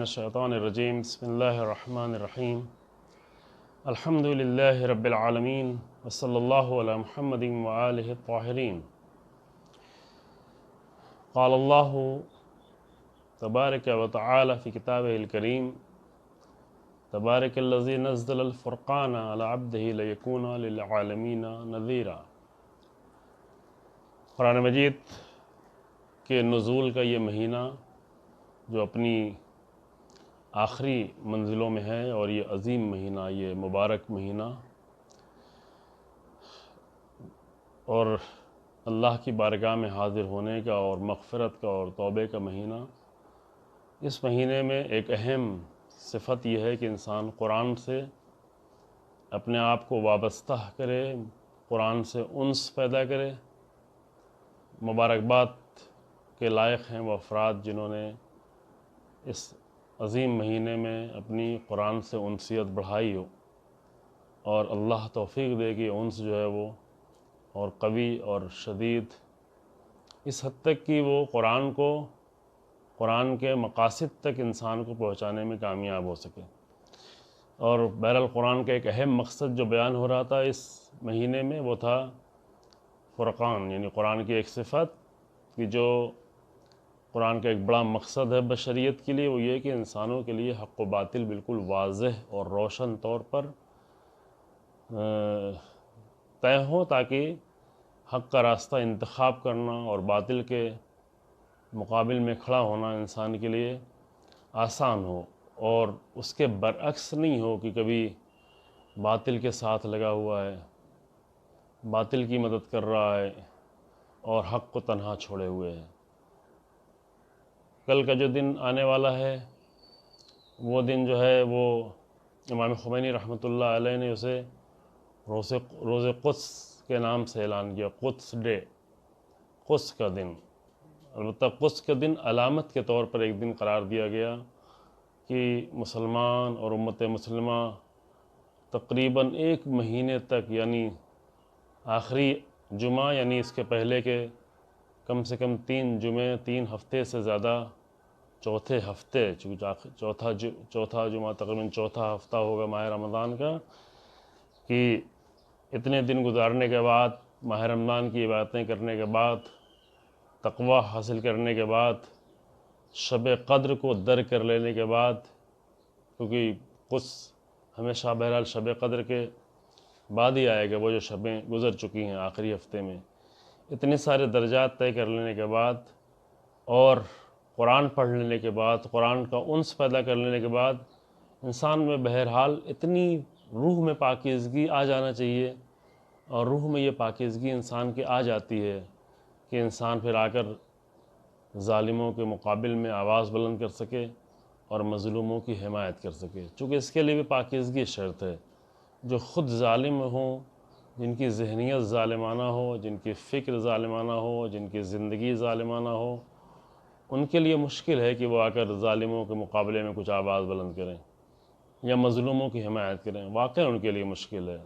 الشیطان الرجیم بسم اللہ الرحمن الرحیم الحمد للہ رب العالمین وصلی اللہ علی محمد وآلہ الطاہرین قال اللہ تبارک و تعالی فی کتابہ الکریم تبارک الذی نزل الفرقان علی عبدہ لیکون للعالمین نذیرا۔ قرآن مجید کے نزول کا یہ مہینہ جو اپنی آخری منزلوں میں ہے اور یہ عظیم مہینہ، یہ مبارک مہینہ اور اللہ کی بارگاہ میں حاضر ہونے کا اور مغفرت کا اور توبے کا مہینہ، اس مہینے میں ایک اہم صفت یہ ہے کہ انسان قرآن سے اپنے آپ کو وابستہ کرے، قرآن سے انس پیدا کرے۔ مبارکباد کے لائق ہیں وہ افراد جنہوں نے اس عظیم مہینے میں اپنی قرآن سے انسیت بڑھائی ہو، اور اللہ توفیق دے کہ انس جو ہے وہ اور قوی اور شدید اس حد تک کہ وہ قرآن کے مقاصد تک انسان کو پہنچانے میں کامیاب ہو سکے۔ اور بہرحال قرآن کا ایک اہم مقصد جو بیان ہو رہا تھا اس مہینے میں وہ تھا فرقان، یعنی قرآن کی ایک صفت کہ جو قرآن کا ایک بڑا مقصد ہے بشریت کے لیے، وہ یہ کہ انسانوں کے لیے حق و باطل بالکل واضح اور روشن طور پر طے ہو، تاکہ حق کا راستہ انتخاب کرنا اور باطل کے مقابل میں کھڑا ہونا انسان کے لیے آسان ہو، اور اس کے برعکس نہیں ہو کہ کبھی باطل کے ساتھ لگا ہوا ہے، باطل کی مدد کر رہا ہے اور حق کو تنہا چھوڑے ہوئے ہے۔ کل کا جو دن آنے والا ہے وہ دن جو ہے وہ امام خمینی رحمۃ اللہ علیہ نے اسے روز قدس کے نام سے اعلان کیا، قدس ڈے، قدس کا دن۔ البتہ قدس کا دن علامت کے طور پر ایک دن قرار دیا گیا کہ مسلمان اور امت مسلمہ تقریباً ایک مہینے تک، یعنی آخری جمعہ یعنی اس کے پہلے کے کم سے کم 3 جمعے، 3 ہفتے سے زیادہ، چوتھے ہفتے، چونکہ چوتھا جمعہ تقریباً چوتھا ہفتہ ہوگا ماہ رمضان کا، کہ اتنے دن گزارنے کے بعد، ماہ رمضان کی عبادتیں کرنے کے بعد، تقوی حاصل کرنے کے بعد، شب قدر کو درک کر لینے کے بعد، کیونکہ قدس ہمیشہ بہرحال شب قدر کے بعد ہی آئے گا، وہ جو شبیں گزر چکی ہیں آخری ہفتے میں، اتنے سارے درجات طے کر لینے کے بعد اور قرآن پڑھ لینے کے بعد، قرآن کا انس پیدا کر لینے کے بعد، انسان میں بہرحال اتنی روح میں پاکیزگی آ جانا چاہیے، اور روح میں یہ پاکیزگی انسان کے آ جاتی ہے کہ انسان پھر آ کر ظالموں کے مقابل میں آواز بلند کر سکے اور مظلوموں کی حمایت کر سکے، چونکہ اس کے لیے بھی پاکیزگی شرط ہے۔ جو خود ظالم ہوں، جن کی ذہنیت ظالمانہ ہو، جن کی فکر ظالمانہ ہو، جن کی زندگی ظالمانہ ہو، ان کے لیے مشکل ہے کہ وہ آ کر ظالموں کے مقابلے میں کچھ آواز بلند کریں یا مظلوموں کی حمایت کریں، واقعی ان کے لیے مشکل ہے۔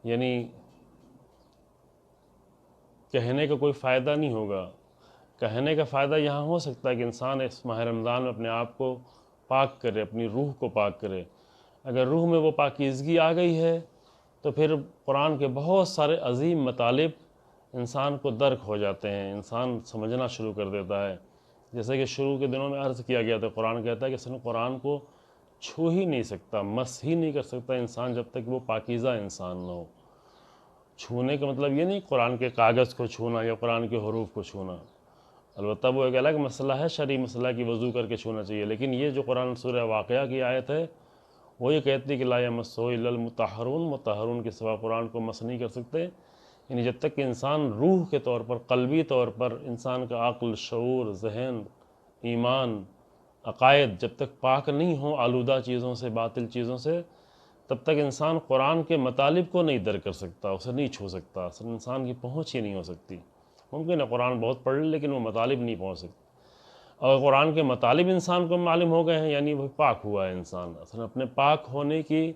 یعنی کہنے کا کوئی فائدہ نہیں ہوگا، کہنے کا فائدہ یہاں ہو سکتا ہے کہ انسان اس ماہ رمضان میں اپنے آپ کو پاک کرے، اپنی روح کو پاک کرے۔ اگر روح میں وہ پاکیزگی آ گئی ہے تو پھر قرآن کے بہت سارے عظیم مطالب انسان کو درک ہو جاتے ہیں، انسان سمجھنا شروع کر دیتا ہے۔ جیسے کہ شروع کے دنوں میں عرض کیا گیا تھا، قرآن کہتا ہے کہ انسان قرآن کو چھو ہی نہیں سکتا، مس ہی نہیں کر سکتا انسان جب تک وہ پاکیزہ انسان نہ ہو۔ چھونے کا مطلب یہ نہیں قرآن کے کاغذ کو چھونا یا قرآن کے حروف کو چھونا، البتہ وہ ایک الگ مسئلہ ہے، شرعی مسئلہ کی وضو کر کے چھونا چاہیے، لیکن یہ جو قرآن سورہ واقعہ کی آیت ہے وہ یہ کہتی ہے کہ لا یمسہ الا المطہرون، مطہرون کے سوا قرآن کو مس نہیں کر سکتے۔ یعنی جب تک کہ انسان روح کے طور پر، قلبی طور پر، انسان کا عقل، شعور، ذہن، ایمان، عقائد جب تک پاک نہیں ہوں آلودہ چیزوں سے، باطل چیزوں سے، تب تک انسان قرآن کے مطالب کو نہیں درک کر سکتا، اسے نہیں چھو سکتا، اصل انسان کی پہنچ ہی نہیں ہو سکتی۔ ممکن ہے قرآن بہت پڑھ لے لیکن وہ مطالب نہیں پہنچ سکتے، اور قرآن کے مطالب انسان کو معلوم ہو گئے ہیں یعنی وہ پاک ہوا ہے انسان۔ اصل اپنے پاک ہونے کی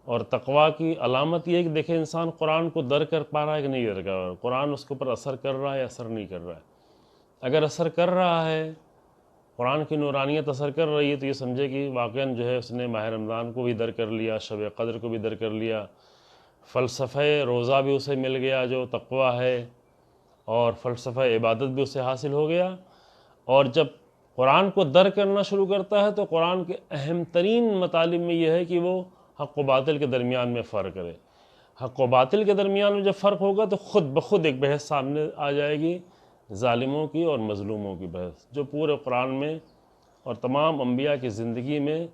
اور تقویٰ کی علامت یہ ہے کہ دیکھیں انسان قرآن کو درک کر پا رہا ہے کہ نہیں درک کر رہا ہے، قرآن اس کے اوپر اثر کر رہا ہے یا اثر نہیں کر رہا ہے۔ اگر اثر کر رہا ہے قرآن کی نورانیت اثر کر رہی ہے تو یہ سمجھے کہ واقعاً جو ہے اس نے ماہ رمضان کو بھی در کر لیا، شب قدر کو بھی در کر لیا، فلسفہ روزہ بھی اسے مل گیا جو تقویٰ ہے، اور فلسفہ عبادت بھی اسے حاصل ہو گیا۔ اور جب قرآن کو در کرنا شروع کرتا ہے تو قرآن کے اہم ترین مطالب میں یہ ہے کہ وہ حق و باطل کے درمیان میں فرق کرے۔ حق و باطل کے درمیان میں جب فرق ہوگا تو خود بخود ایک بحث سامنے آ جائے گی، ظالموں کی اور مظلوموں کی بحث، جو پورے قرآن میں اور تمام انبیاء کی زندگی میں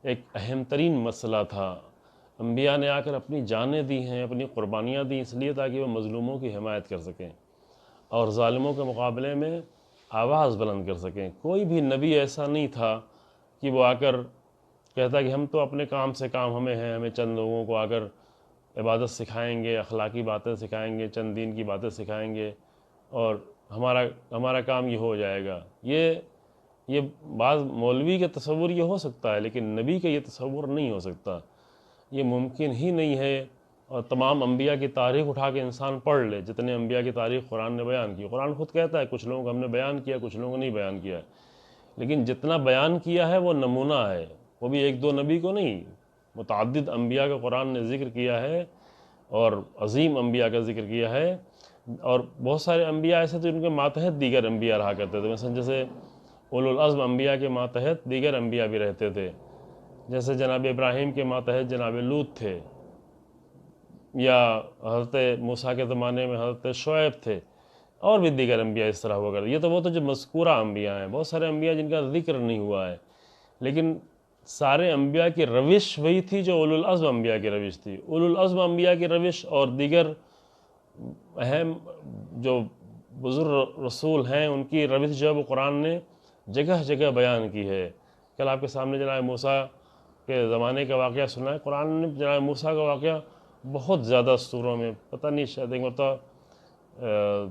ایک اہم ترین مسئلہ تھا۔ انبیاء نے آ کر اپنی جانیں دی ہیں، اپنی قربانیاں دی اس لیے تاکہ وہ مظلوموں کی حمایت کر سکیں اور ظالموں کے مقابلے میں آواز بلند کر سکیں۔ کوئی بھی نبی ایسا نہیں تھا کہ وہ آ کر کہتا کہ ہم تو اپنے کام سے کام ہمیں ہیں، ہمیں چند لوگوں کو آ کر عبادت سکھائیں گے، اخلاقی باتیں سکھائیں گے، چند دین کی باتیں سکھائیں گے اور ہمارا کام یہ ہو جائے گا۔ یہ بعض مولوی کے تصور یہ ہو سکتا ہے، لیکن نبی کا یہ تصور نہیں ہو سکتا، یہ ممکن ہی نہیں ہے۔ اور تمام انبیاء کی تاریخ اٹھا کے انسان پڑھ لے، جتنے انبیاء کی تاریخ قرآن نے بیان کی، قرآن خود کہتا ہے کچھ لوگوں کو ہم نے بیان کیا، کچھ لوگوں کو نہیں بیان کیا، لیکن جتنا بیان کیا ہے وہ نمونہ ہے، وہ بھی ایک دو نبی کو نہیں، متعدد انبیاء کا قرآن نے ذکر کیا ہے اور عظیم انبیاء کا ذکر کیا ہے۔ اور بہت سارے انبیاء ایسے تھے جن کے ماتحت دیگر انبیاء رہا کرتے تھے، مثلا جیسے اولو العزم انبیاء کے ماتحت دیگر انبیاء بھی رہتے تھے، جیسے جناب ابراہیم کے ماتحت جناب لوط تھے، یا حضرت موسیٰ کے زمانے میں حضرت شعیب تھے، اور بھی دیگر انبیاء اس طرح ہوا کرتے۔ یہ تو وہ تو جو مذکورہ انبیاء ہیں، بہت سارے انبیاء جن کا ذکر نہیں ہوا ہے، لیکن سارے انبیاء کی روش وہی تھی جو اولو العزم انبیاء کی روش تھی۔ اولو العزم انبیاء کی روش اور دیگر اہم جو بزرگ رسول ہیں ان کی روش جو ہے وہ قرآن نے جگہ جگہ بیان کی ہے۔ کل آپ کے سامنے جناب موسیٰ کے زمانے کا واقعہ سنا ہے، قرآن نے جناب موسیٰ کا واقعہ بہت زیادہ سوروں میں، پتہ نہیں شاید ایک مرتبہ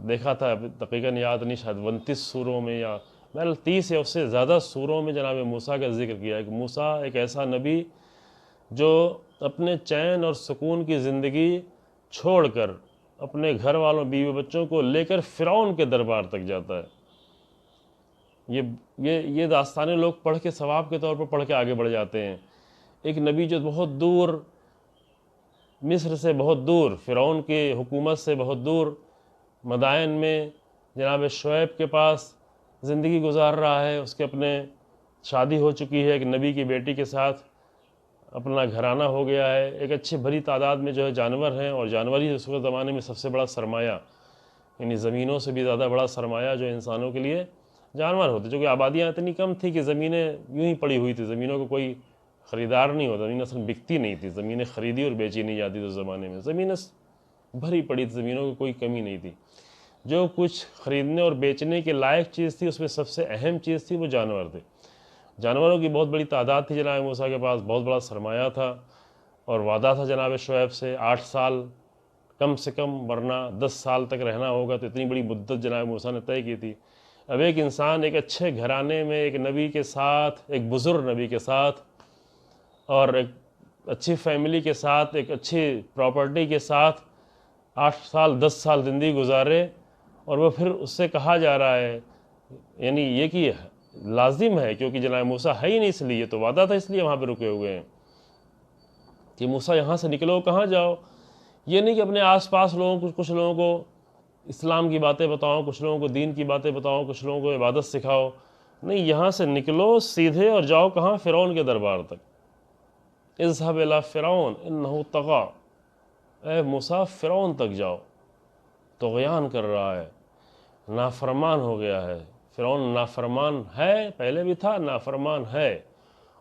دیکھا تھا، دقیقاً یاد نہیں، شاید 29 سوروں میں یا 30 یا اس سے زیادہ سوروں میں جناب موسیٰ کا ذکر کیا ہے کہ موسیٰ ایک ایسا نبی جو اپنے چین اور سکون کی زندگی چھوڑ کر اپنے گھر والوں بیوی بچوں کو لے کر فرعون کے دربار تک جاتا ہے۔ یہ داستانیں لوگ پڑھ کے ثواب کے طور پر پڑھ کے آگے بڑھ جاتے ہیں۔ ایک نبی جو بہت دور، مصر سے بہت دور، فرعون کی حکومت سے بہت دور، مدائن میں جناب شعیب کے پاس زندگی گزار رہا ہے، اس کے اپنے شادی ہو چکی ہے، ایک نبی کی بیٹی کے ساتھ اپنا گھرانہ ہو گیا ہے، ایک اچھی بھری تعداد میں جو ہے جانور ہیں، اور جانور ہی اس وقت زمانے میں سب سے بڑا سرمایہ، یعنی زمینوں سے بھی زیادہ بڑا سرمایہ جو انسانوں کے لیے جانور ہوتے، جو کہ آبادیاں اتنی کم تھی کہ زمینیں یوں ہی پڑی ہوئی تھی، زمینوں کو کوئی خریدار نہیں ہوتا، زمین اصلا بکتی نہیں تھی، زمینیں خریدی اور بیچی نہیں جاتی تھی اس زمانے میں، زمینیں بھری پڑی تھی، زمینوں کی کوئی کمی نہیں تھی۔ جو کچھ خریدنے اور بیچنے کے لائق چیز تھی اس میں سب سے اہم چیز تھی وہ جانور تھے۔ جانوروں کی بہت بڑی تعداد تھی جناب موسیٰ کے پاس، بہت بڑا سرمایہ تھا، اور وعدہ تھا جناب شعیب سے 8 سال کم سے کم، ورنہ 10 سال تک رہنا ہوگا، تو اتنی بڑی مدت جناب موسیٰ نے طے کی تھی۔ اب ایک انسان ایک اچھے گھرانے میں ایک نبی کے ساتھ، ایک بزرگ نبی کے ساتھ، اور ایک اچھی فیملی کے ساتھ، ایک اچھی پراپرٹی کے ساتھ 8 سال 10 سال زندگی گزارے، اور وہ پھر اس سے کہا جا رہا ہے، یعنی یہ کہ لازم ہے، کیونکہ جناب موسیٰ ہے ہی نہیں، اس لیے تو وعدہ تھا، اس لیے وہاں پہ رکے ہوئے ہیں کہ موسیٰ یہاں سے نکلو، کہاں جاؤ؟ یہ نہیں کہ اپنے آس پاس کچھ لوگوں کو اسلام کی باتیں بتاؤ، کچھ لوگوں کو دین کی باتیں بتاؤ، کچھ لوگوں کو عبادت سکھاؤ، نہیں، یہاں سے نکلو سیدھے اور جاؤ کہاں؟ فرعون کے دربار تک۔ اذهب الى فرعون انه طغى، اے موسیٰ فرعون تک جاؤ، طغیان کر رہا ہے، نافرمان ہو گیا ہے۔ فرعون نافرمان ہے، پہلے بھی تھا، نافرمان ہے،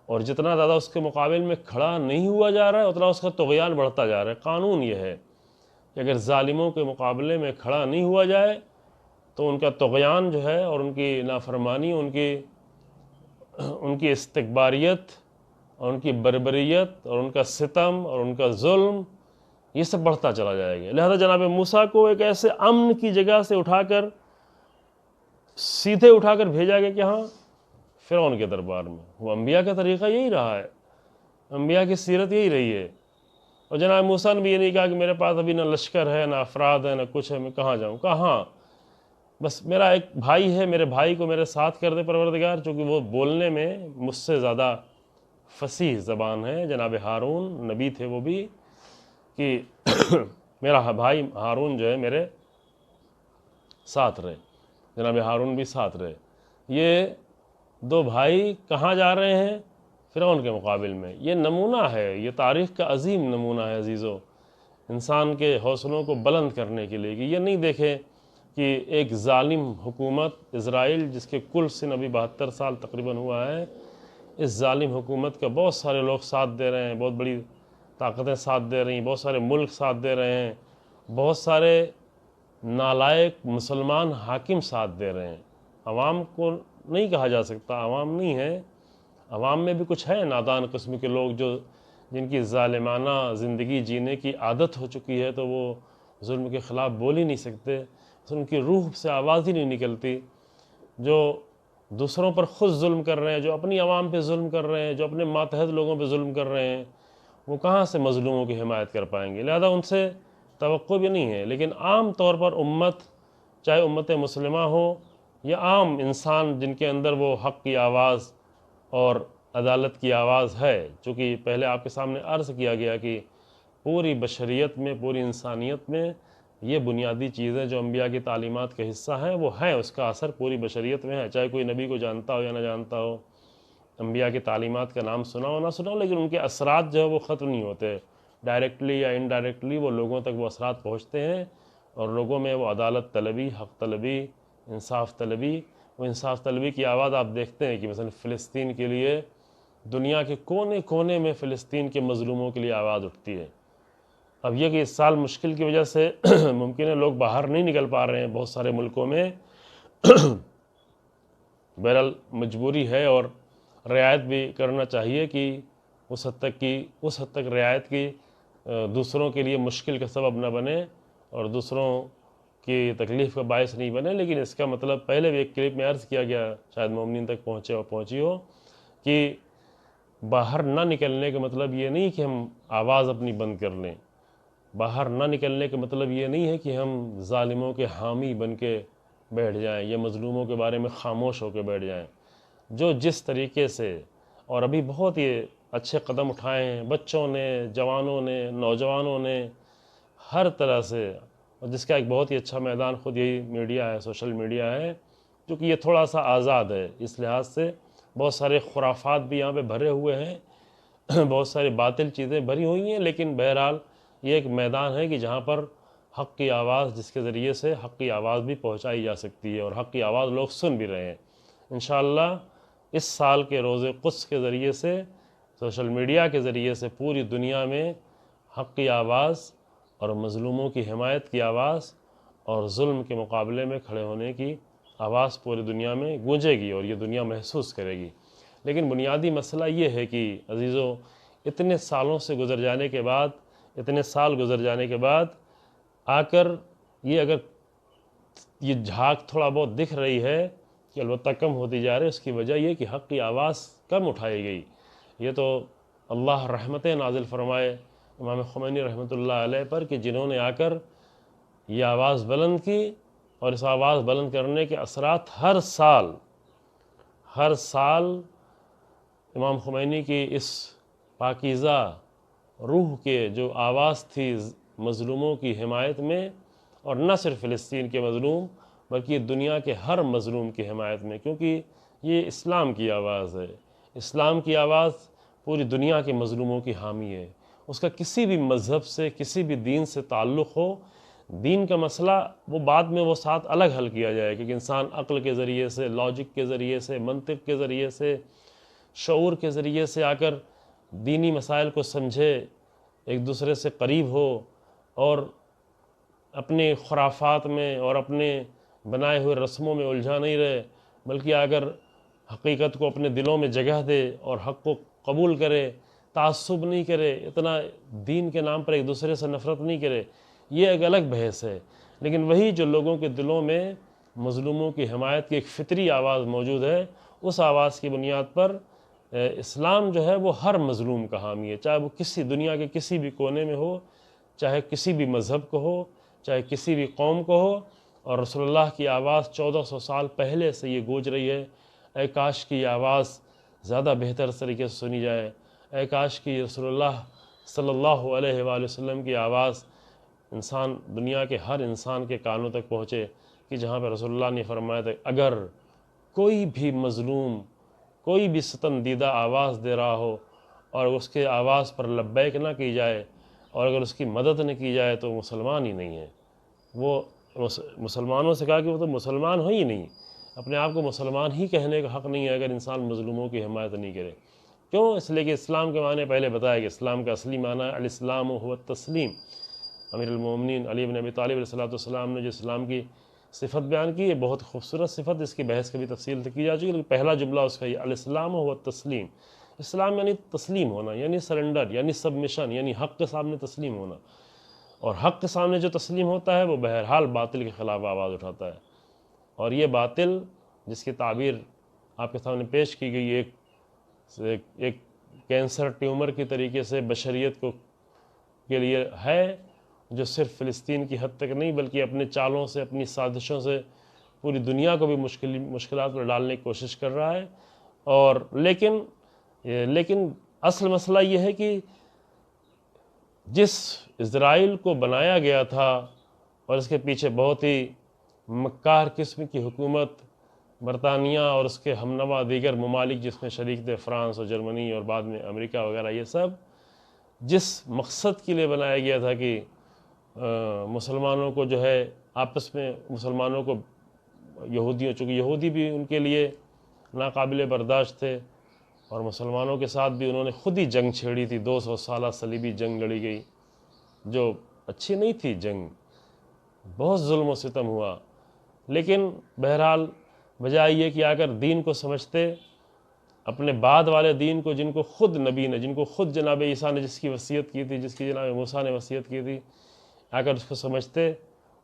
اور جتنا زیادہ اس کے مقابل میں کھڑا نہیں ہوا جا رہا ہے اتنا اس کا طغیان بڑھتا جا رہا ہے۔ قانون یہ ہے کہ اگر ظالموں کے مقابلے میں کھڑا نہیں ہوا جائے تو ان کا طغیان جو ہے، اور ان کی نافرمانی، ان کی استکباریت، اور ان کی بربریت، اور ان کا ستم، اور ان کا ظلم، یہ سب بڑھتا چلا جائے گا۔ لہذا جناب موسیٰ کو ایک ایسے امن کی جگہ سے سیدھے اٹھا کر بھیجا گیا کہ ہاں فرعون کے دربار میں۔ وہ انبیاء کا طریقہ یہی رہا ہے، انبیاء کی سیرت یہی رہی ہے۔ اور جناب موسیٰ نے بھی یہ نہیں کہا کہ میرے پاس ابھی نہ لشکر ہے، نہ افراد ہے، نہ کچھ ہے، میں کہاں جاؤں؟ کہاں؟ بس میرا ایک بھائی ہے، میرے بھائی کو میرے ساتھ کر دے پروردگار، چونکہ وہ بولنے میں مجھ سے زیادہ فصیح زبان ہے۔ جناب ہارون نبی تھے وہ بھی، کہ میرا بھائی ہارون جو ہے میرے ساتھ رہے، جناب ہارون بھی ساتھ رہے۔ یہ دو بھائی کہاں جا رہے ہیں؟ فرعون کے مقابل میں۔ یہ نمونہ ہے، یہ تاریخ کا عظیم نمونہ ہے عزیزو، انسان کے حوصلوں کو بلند کرنے کے لیے، کہ یہ نہیں دیکھے کہ ایک ظالم حکومت اسرائیل، جس کے کل سن ابھی 72 سال تقریباً ہوا ہے، اس ظالم حکومت کا بہت سارے لوگ ساتھ دے رہے ہیں، بہت بڑی طاقتیں ساتھ دے رہی ہیں، بہت سارے ملک ساتھ دے رہے ہیں، بہت سارے نالائق مسلمان حاکم ساتھ دے رہے ہیں۔ عوام کو نہیں کہا جا سکتا عوام نہیں ہے، عوام میں بھی کچھ ہے نادان قسم کے لوگ جو جن کی ظالمانہ زندگی جینے کی عادت ہو چکی ہے، تو وہ ظلم کے خلاف بول ہی نہیں سکتے، ان کی روح سے آواز ہی نہیں نکلتی، جو دوسروں پر خود ظلم کر رہے ہیں، جو اپنی عوام پہ ظلم کر رہے ہیں، جو اپنے ماتحت لوگوں پہ ظلم کر رہے ہیں، وہ کہاں سے مظلوموں کی حمایت کر پائیں گے؟ لہذا ان سے توقع بھی نہیں ہے۔ لیکن عام طور پر امت، چاہے امت مسلمہ ہو یا عام انسان، جن کے اندر وہ حق کی آواز اور عدالت کی آواز ہے، چونکہ پہلے آپ کے سامنے عرض کیا گیا کہ پوری بشریت میں، پوری انسانیت میں یہ بنیادی چیزیں جو انبیاء کی تعلیمات کا حصہ ہیں وہ ہیں، اس کا اثر پوری بشریت میں ہے، چاہے کوئی نبی کو جانتا ہو یا نہ جانتا ہو، انبیاء کی تعلیمات کا نام سنا ہو نہ سنا ہو، لیکن ان کے اثرات جو ہے وہ ختم نہیں ہوتے، ڈائریکٹلی یا انڈائریکٹلی وہ لوگوں تک وہ اثرات پہنچتے ہیں، اور لوگوں میں وہ عدالت طلبی، حق طلبی، انصاف طلبی، وہ انصاف طلبی کی آواز آپ دیکھتے ہیں کہ مثلا فلسطین کے لیے دنیا کے کونے کونے میں فلسطین کے مظلوموں کے لیے آواز اٹھتی ہے۔ اب یہ کہ اس سال مشکل کی وجہ سے ممکن ہے لوگ باہر نہیں نکل پا رہے ہیں بہت سارے ملکوں میں، بہرحال مجبوری ہے، اور رعایت بھی کرنا چاہیے کہ اس حد تک رعایت کی دوسروں کے لیے مشکل کا سبب نہ بنے اور دوسروں کی تکلیف کا باعث نہیں بنے۔ لیکن اس کا مطلب پہلے بھی ایک کلپ میں عرض کیا گیا، شاید مومنین تک پہنچی ہو، کہ باہر نہ نکلنے کا مطلب یہ نہیں کہ ہم آواز اپنی بند کر لیں، باہر نہ نکلنے کا مطلب یہ نہیں ہے کہ ہم ظالموں کے حامی بن کے بیٹھ جائیں یا مظلوموں کے بارے میں خاموش ہو کے بیٹھ جائیں۔ جو جس طریقے سے، اور ابھی بہت یہ اچھے قدم اٹھائے ہیں بچوں نے، جوانوں نے، نوجوانوں نے، ہر طرح سے، اور جس کا ایک بہت ہی اچھا میدان خود یہی میڈیا ہے، سوشل میڈیا ہے، کیونکہ یہ تھوڑا سا آزاد ہے اس لحاظ سے، بہت سارے خرافات بھی یہاں پہ بھرے ہوئے ہیں، بہت ساری باطل چیزیں بھری ہوئی ہیں، لیکن بہرحال یہ ایک میدان ہے کہ جہاں پر حق کی آواز، جس کے ذریعے سے حق کی آواز بھی پہنچائی جا سکتی ہے، اور حق کی آواز لوگ سن بھی رہے ہیں۔ انشاءاللہ اس سال کے روز قدس کے ذریعے سے، سوشل میڈیا کے ذریعے سے پوری دنیا میں حق کی آواز اور مظلوموں کی حمایت کی آواز اور ظلم کے مقابلے میں کھڑے ہونے کی آواز پوری دنیا میں گونجے گی، اور یہ دنیا محسوس کرے گی۔ لیکن بنیادی مسئلہ یہ ہے کہ عزیزو، اتنے سالوں سے گزر جانے کے بعد، اتنے سال گزر جانے کے بعد آ کر یہ اگر یہ جھاگ تھوڑا بہت دکھ رہی ہے کہ البتہ کم ہوتی جا رہی ہے، اس کی وجہ یہ کہ حق کی آواز کم اٹھائی گئی۔ یہ تو اللہ رحمتیں نازل فرمائے امام خمینی رحمۃ اللہ علیہ پر، کہ جنہوں نے آ کر یہ آواز بلند کی، اور اس آواز بلند کرنے کے اثرات ہر سال امام خمینی کی اس پاکیزہ روح کے جو آواز تھی مظلوموں کی حمایت میں، اور نہ صرف فلسطین کے مظلوم بلکہ دنیا کے ہر مظلوم کی حمایت میں، کیونکہ یہ اسلام کی آواز ہے، اسلام کی آواز پوری دنیا کے مظلوموں کی حامی ہے۔ اس کا کسی بھی مذہب سے، کسی بھی دین سے تعلق ہو، دین کا مسئلہ وہ بعد میں وہ ساتھ الگ حل کیا جائے، کیونکہ انسان عقل کے ذریعے سے، لاجک کے ذریعے سے، منطق کے ذریعے سے، شعور کے ذریعے سے آ کر دینی مسائل کو سمجھے، ایک دوسرے سے قریب ہو، اور اپنے خرافات میں اور اپنے بنائے ہوئے رسموں میں الجھا نہیں رہے، بلکہ اگر حقیقت کو اپنے دلوں میں جگہ دے اور حق کو قبول کرے، تعصب نہیں کرے، اتنا دین کے نام پر ایک دوسرے سے نفرت نہیں کرے، یہ ایک الگ بحث ہے۔ لیکن وہی جو لوگوں کے دلوں میں مظلوموں کی حمایت کی ایک فطری آواز موجود ہے، اس آواز کی بنیاد پر اسلام جو ہے وہ ہر مظلوم کا حامی ہے، چاہے وہ کسی دنیا کے کسی بھی کونے میں ہو، چاہے کسی بھی مذہب کو ہو، چاہے کسی بھی قوم کو ہو، اور رسول اللہ کی آواز 1400 سال پہلے سے یہ گونج رہی ہے، اے کاش کی یہ آواز زیادہ بہتر طریقے سے سنی جائے، اے کاش کی رسول اللہ صلی اللہ علیہ وآلہ وسلم کی آواز دنیا کے ہر انسان کے کانوں تک پہنچے، کہ جہاں پہ رسول اللہ نے فرمایا تھا اگر کوئی بھی مظلوم، کوئی بھی ستم دیدہ آواز دے رہا ہو اور اس کے آواز پر لبیک نہ کی جائے اور اگر اس کی مدد نہ کی جائے تو مسلمان ہی نہیں ہے۔ وہ مسلمانوں سے کہا کہ وہ تو مسلمان ہو ہی نہیں، اپنے آپ کو مسلمان ہی کہنے کا حق نہیں ہے اگر انسان مظلوموں کی حمایت نہیں کرے۔ کیوں؟ اس لیے کہ اسلام کے معنی پہلے بتایا کہ اسلام کا اصلی معنی ہے الاسلام هو التسلیم۔ امیر المومنین علی بن ابی طالب علیہ السلام نے جو اسلام کی صفت بیان کی ہے، بہت خوبصورت صفت، اس کی بحث کبھی تفصیل سے کی جا چکی ہے، لیکن پہلا جملہ اس کا یہ الاسلام هو التسلیم۔ اسلام یعنی تسلیم ہونا، یعنی سرنڈر، یعنی سبمیشن، یعنی حق کے سامنے تسلیم ہونا، اور حق کے سامنے جو تسلیم ہوتا ہے وہ بہرحال باطل کے خلاف آواز اٹھاتا ہے۔ اور یہ باطل جس کی تعبیر آپ کے سامنے پیش کی گئی ایک کینسر ٹیومر کی طریقے سے بشریت کے لیے ہے، جو صرف فلسطین کی حد تک نہیں بلکہ اپنے چالوں سے، اپنی سازشوں سے پوری دنیا کو بھی مشکلات میں ڈالنے کی کوشش کر رہا ہے۔ اور لیکن اصل مسئلہ یہ ہے کہ جس اسرائیل کو بنایا گیا تھا اور اس کے پیچھے بہت ہی مکار قسم کی حکومت برطانیہ اور اس کے ہمنوا دیگر ممالک جس میں شریک تھے، فرانس اور جرمنی اور بعد میں امریکہ وغیرہ، یہ سب جس مقصد کے لیے بنایا گیا تھا کہ مسلمانوں کو جو ہے آپس میں مسلمانوں کو چونکہ یہودی بھی ان کے لیے ناقابل برداشت تھے اور مسلمانوں کے ساتھ بھی انہوں نے خود ہی جنگ چھیڑی تھی، 200 سالہ صلیبی جنگ لڑی گئی جو اچھی نہیں تھی جنگ، بہت ظلم و ستم ہوا۔ لیکن بہرحال بجائے یہ کہ اگر دین کو سمجھتے، اپنے بعد والے دین کو جن کو خود نبی نے، جن کو خود جناب عیسیٰ نے جس کی وصیت کی تھی، جس کی جناب موسیٰ نے وصیت کی تھی، اگر اس کو سمجھتے،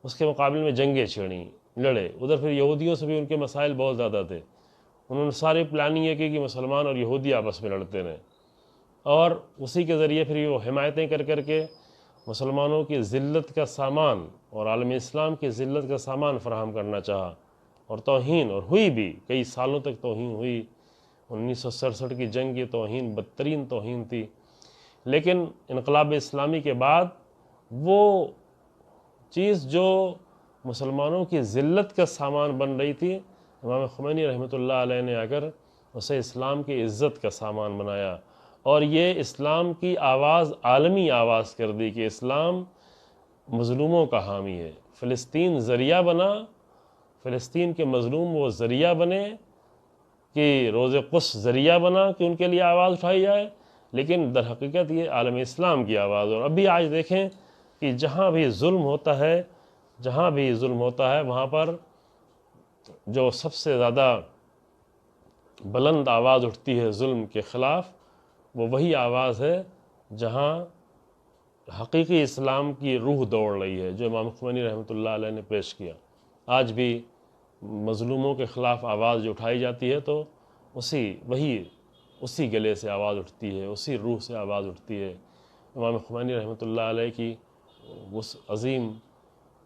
اس کے مقابل میں جنگیں چھیڑیں، لڑے۔ ادھر پھر یہودیوں سے بھی ان کے مسائل بہت زیادہ تھے، انہوں نے ساری پلاننگ یہ کی کہ مسلمان اور یہودی آپس میں لڑتے رہیں، اور اسی کے ذریعے پھر وہ حمایتیں کر کے مسلمانوں کی ذلت کا سامان اور عالم اسلام کی ذلت کا سامان فراہم کرنا چاہا، اور توہین اور ہوئی بھی، کئی سالوں تک توہین ہوئی۔ 1967 کی جنگ کی توہین بدترین توہین تھی، لیکن انقلاب اسلامی کے بعد وہ چیز جو مسلمانوں کی ذلت کا سامان بن رہی تھی، امام خمینی رحمۃ اللہ علیہ نے آ کر اسے اسلام کی عزت کا سامان بنایا، اور یہ اسلام کی آواز عالمی آواز کر دی کہ اسلام مظلوموں کا حامی ہے۔ فلسطین ذریعہ بنا، فلسطین کے مظلوم وہ ذریعہ بنے، کہ روز قدس ذریعہ بنا کہ ان کے لیے آواز اٹھائی جائے، لیکن در حقیقت یہ عالم اسلام کی آواز۔ اور ابھی آج دیکھیں کہ جہاں بھی ظلم ہوتا ہے وہاں پر جو سب سے زیادہ بلند آواز اٹھتی ہے ظلم کے خلاف، وہ وہی آواز ہے جہاں حقیقی اسلام کی روح دوڑ رہی ہے، جو امام خمینی رحمۃ اللہ علیہ نے پیش کیا۔ آج بھی مظلوموں کے خلاف آواز جو اٹھائی جاتی ہے تو اسی گلے سے آواز اٹھتی ہے، اسی روح سے آواز اٹھتی ہے۔ امام خمینی رحمۃ اللہ علیہ کی اس عظیم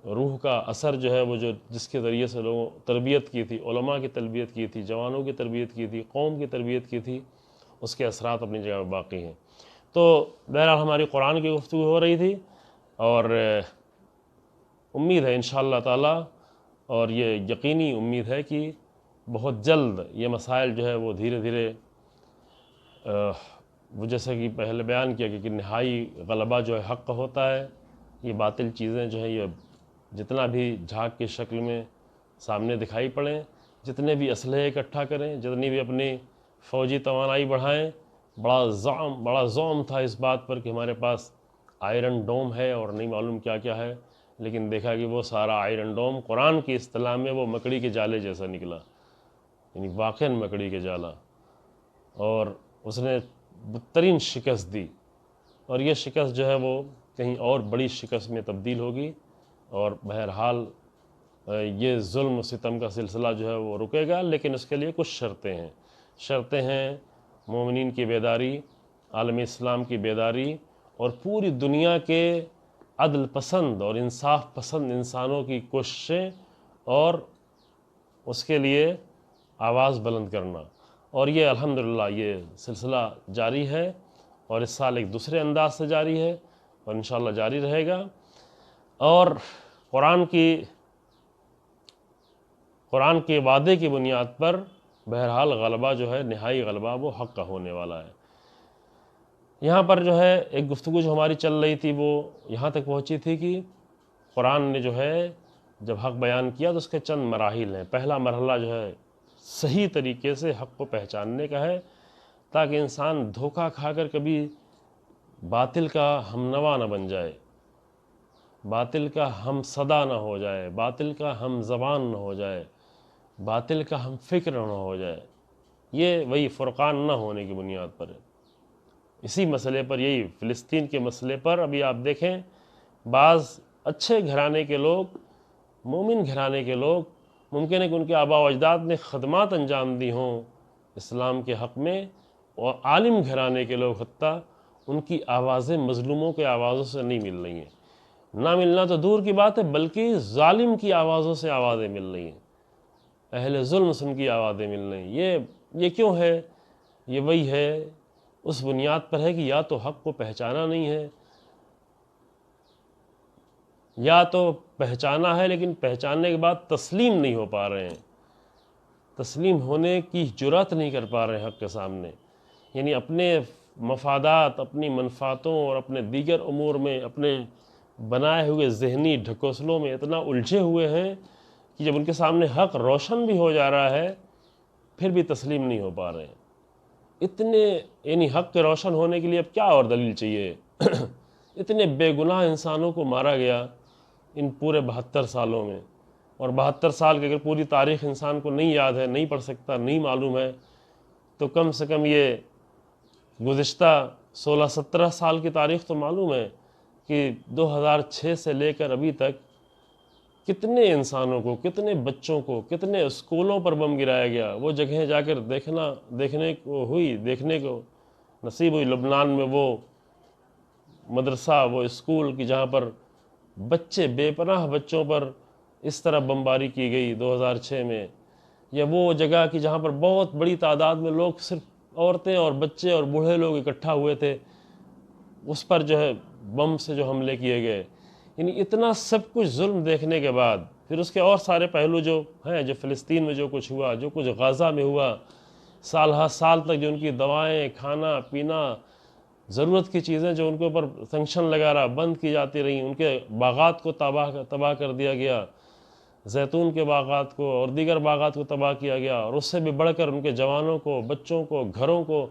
روح کا اثر جو ہے وہ جس کے ذریعے سے لوگوں تربیت کی تھی، علماء کی تربیت کی تھی، جوانوں کی تربیت کی تھی، قوم کی تربیت کی تھی، اس کے اثرات اپنی جگہ میں باقی ہیں۔ تو بہرحال ہماری قرآن کی گفتگو ہو رہی تھی، اور امید ہے انشاءاللہ تعالی، اور یہ یقینی امید ہے کہ بہت جلد یہ مسائل جو ہے وہ دھیرے دھیرے وہ جیسا کہ پہلے بیان کیا کہ نہائی غلبہ جو ہے حق کا ہوتا ہے، یہ باطل چیزیں جو ہیں یہ جتنا بھی جھاگ کی شکل میں سامنے دکھائی پڑیں، جتنے بھی اسلحے اکٹھا کریں، جتنی بھی اپنی فوجی توانائی بڑھائیں، بڑا زوم تھا اس بات پر کہ ہمارے پاس آئرن ڈوم ہے اور نہیں معلوم کیا کیا ہے، لیکن دیکھا کہ وہ سارا آئرن ڈوم قرآن کی اصطلاح میں وہ مکڑی کے جالے جیسا نکلا، یعنی واقعاً مکڑی کے جالا، اور اس نے بدترین شکست دی، اور یہ شکست جو ہے وہ کہیں اور بڑی شکست میں تبدیل ہوگی، اور بہرحال یہ ظلم و ستم کا سلسلہ جو ہے وہ رکے گا، لیکن اس کے لیے کچھ شرطیں ہیں مومنین کی بیداری، عالم اسلام کی بیداری، اور پوری دنیا کے عدل پسند اور انصاف پسند انسانوں کی کوششیں اور اس کے لیے آواز بلند کرنا. اور یہ الحمدللہ یہ سلسلہ جاری ہے، اور اس سال ایک دوسرے انداز سے جاری ہے اور انشاءاللہ جاری رہے گا. اور قرآن کے وعدے کی بنیاد پر بہرحال غلبہ جو ہے، نہائی غلبہ وہ حق کا ہونے والا ہے. یہاں پر جو ہے ایک گفتگو جو ہماری چل رہی تھی وہ یہاں تک پہنچی تھی کہ قرآن نے جو ہے جب حق بیان کیا تو اس کے چند مراحل ہیں. پہلا مرحلہ جو ہے صحیح طریقے سے حق کو پہچاننے کا ہے، تاکہ انسان دھوکہ کھا کر کبھی باطل کا ہمنوا نہ بن جائے، باطل کا ہم صدا نہ ہو جائے، باطل کا ہم زبان نہ ہو جائے، باطل کا ہم فکر نہ ہو جائے. یہ وہی فرقان نہ ہونے کی بنیاد پر ہے. اسی مسئلے پر، یہی فلسطین کے مسئلے پر ابھی آپ دیکھیں بعض اچھے گھرانے کے لوگ، مومن گھرانے کے لوگ، ممکن ہے کہ ان کے آباء و اجداد نے خدمات انجام دی ہوں اسلام کے حق میں، اور عالم گھرانے کے لوگ حتیٰ ان کی آوازیں مظلوموں کے آوازوں سے نہیں مل رہی ہیں. نہ ملنا تو دور کی بات ہے، بلکہ ظالم کی آوازوں سے آوازیں مل رہی ہیں، اہل ظلم سے ان کی آوازیں مل رہی ہیں. یہ کیوں ہے؟ یہ وہی ہے، اس بنیاد پر ہے کہ یا تو حق کو پہچانا نہیں ہے، یا تو پہچانا ہے لیکن پہچاننے کے بعد تسلیم نہیں ہو پا رہے ہیں، تسلیم ہونے کی جرات نہیں کر پا رہے ہیں حق کے سامنے. یعنی اپنے مفادات، اپنی منفعتوں اور اپنے دیگر امور میں، اپنے بنائے ہوئے ذہنی ڈھکوسلوں میں اتنا الجھے ہوئے ہیں کہ جب ان کے سامنے حق روشن بھی ہو جا رہا ہے پھر بھی تسلیم نہیں ہو پا رہے ہیں. یعنی حق کے روشن ہونے کے لیے اب کیا اور دلیل چاہیے؟ اتنے بے گناہ انسانوں کو مارا گیا ان پورے 72 سالوں میں، اور 72 سال کی اگر پوری تاریخ انسان کو نہیں یاد ہے، نہیں پڑھ سکتا، نہیں معلوم ہے، تو کم سے کم یہ گزشتہ 16-17 سال کی تاریخ تو معلوم ہے کہ 2006 سے لے کر ابھی تک کتنے انسانوں کو، کتنے بچوں کو، کتنے اسکولوں پر بم گرایا گیا. وہ جگہیں جا کر دیکھنے کو نصیب ہوئی. لبنان میں وہ مدرسہ، وہ اسکول کی جہاں پر بچے، بے پناہ بچوں پر اس طرح بمباری کی گئی 2006 میں، یا وہ جگہ کی جہاں پر بہت بڑی تعداد میں لوگ، صرف عورتیں اور بچے اور بوڑھے لوگ اکٹھا ہوئے تھے، اس پر جو ہے بم سے جو حملے کیے گئے. یعنی اتنا سب کچھ ظلم دیکھنے کے بعد پھر اس کے اور سارے پہلو جو ہیں، جو فلسطین میں جو کچھ ہوا، جو کچھ غزہ میں ہوا، سال ہر سال تک جو ان کی دوائیں، کھانا پینا، ضرورت کی چیزیں جو ان کے اوپر سنکشن لگا رہا، بند کی جاتی رہیں، ان کے باغات کو تباہ کر دیا گیا، زیتون کے باغات کو اور دیگر باغات کو تباہ کیا گیا، اور اس سے بھی بڑھ کر ان کے جوانوں کو، بچوں کو، گھروں کو.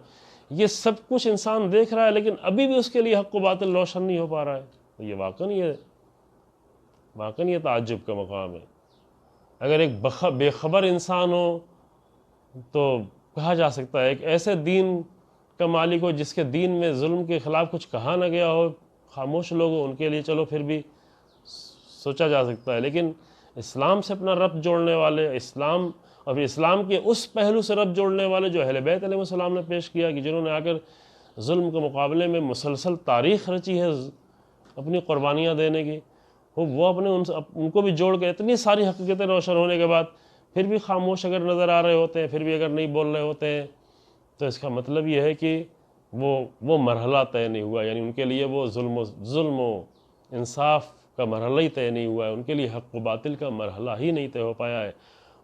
یہ سب کچھ انسان دیکھ رہا ہے لیکن ابھی بھی اس کے لیے حق و باطل روشن نہیں ہو پا رہا ہے. تو یہ واقعاً یہ تعجب کا مقام ہے. اگر ایک بے خبر انسان ہو تو کہا جا سکتا ہے، ایک ایسے دین کا مالک ہو جس کے دین میں ظلم کے خلاف کچھ کہا نہ گیا ہو، خاموش لوگ ہو، ان کے لیے چلو پھر بھی سوچا جا سکتا ہے. لیکن اسلام سے اپنا ربط جوڑنے والے، اسلام اور اسلام کے اس پہلو سے ربط جوڑنے والے جو اہل بیت علیہ السلام نے پیش کیا، کہ جنہوں نے آ کر ظلم کے مقابلے میں مسلسل تاریخ رچی ہے اپنی قربانیاں دینے کی، وہ اپنے ان کو بھی جوڑ کے اتنی ساری حقیقتیں روشن ہونے کے بعد پھر بھی خاموش اگر نظر آ رہے ہوتے ہیں، پھر بھی اگر نہیں بول رہے ہوتے ہیں، تو اس کا مطلب یہ ہے کہ وہ مرحلہ طے نہیں ہوا. یعنی ان کے لیے وہ ظلم و انصاف کا مرحلہ ہی طے نہیں ہوا ہے، ان کے لیے حق و باطل کا مرحلہ ہی نہیں طے ہو پایا ہے.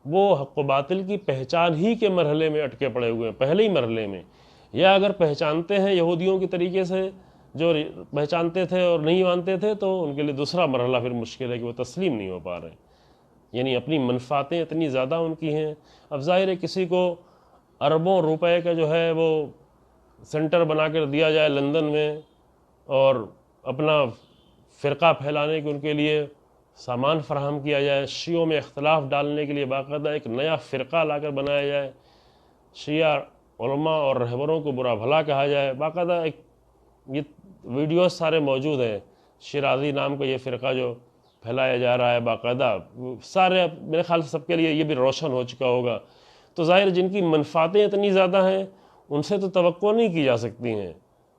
وہ حق و باطل کی پہچان ہی کے مرحلے میں اٹکے پڑے ہوئے ہیں، پہلے ہی مرحلے میں. یا اگر پہچانتے ہیں یہودیوں کی طریقے سے جو پہچانتے تھے اور نہیں مانتے تھے، تو ان کے لیے دوسرا مرحلہ پھر مشکل ہے کہ وہ تسلیم نہیں ہو پا رہے. یعنی اپنی منفعتیں اتنی زیادہ ان کی ہیں. اب ظاہر ہے کسی کو اربوں روپے کا جو ہے وہ سینٹر بنا کر دیا جائے لندن میں، اور اپنا فرقہ پھیلانے کے ان کے لیے سامان فراہم کیا جائے، شیعوں میں اختلاف ڈالنے کے لیے باقاعدہ ایک نیا فرقہ لا کر بنایا جائے، شیعہ علماء اور رہبروں کو برا بھلا کہا جائے، باقاعدہ یہ ویڈیوز سارے موجود ہیں. شیرازی نام کا یہ فرقہ جو پھیلایا جا رہا ہے باقاعدہ، سارے میرے خیال سے سب کے لیے یہ بھی روشن ہو چکا ہوگا. تو ظاہر جن کی منفعتیں اتنی زیادہ ہیں ان سے تو توقع نہیں کی جا سکتی ہیں.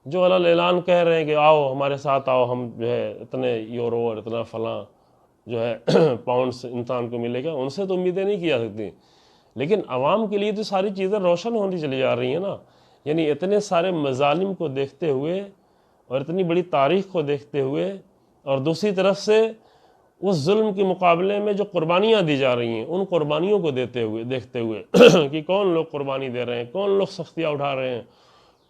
جو علی اعلان کہہ رہے ہیں کہ آؤ ہمارے ساتھ آؤ، ہم جو ہے اتنے یورو اور اتنا فلاں جو ہے پاؤنڈس انسان کو ملے گا، ان سے تو امیدیں نہیں کی جا سکتی، لیکن عوام کے لیے تو ساری چیزیں روشن ہوتی چلی جا رہی ہیں نا. یعنی اتنے سارے مظالم کو دیکھتے ہوئے اور اتنی بڑی تاریخ کو دیکھتے ہوئے، اور دوسری طرف سے اس ظلم کے مقابلے میں جو قربانیاں دی جا رہی ہیں ان قربانیوں کو دیکھتے ہوئے کہ کون لوگ قربانی دے رہے ہیں، کون لوگ سختیاں اٹھا رہے ہیں،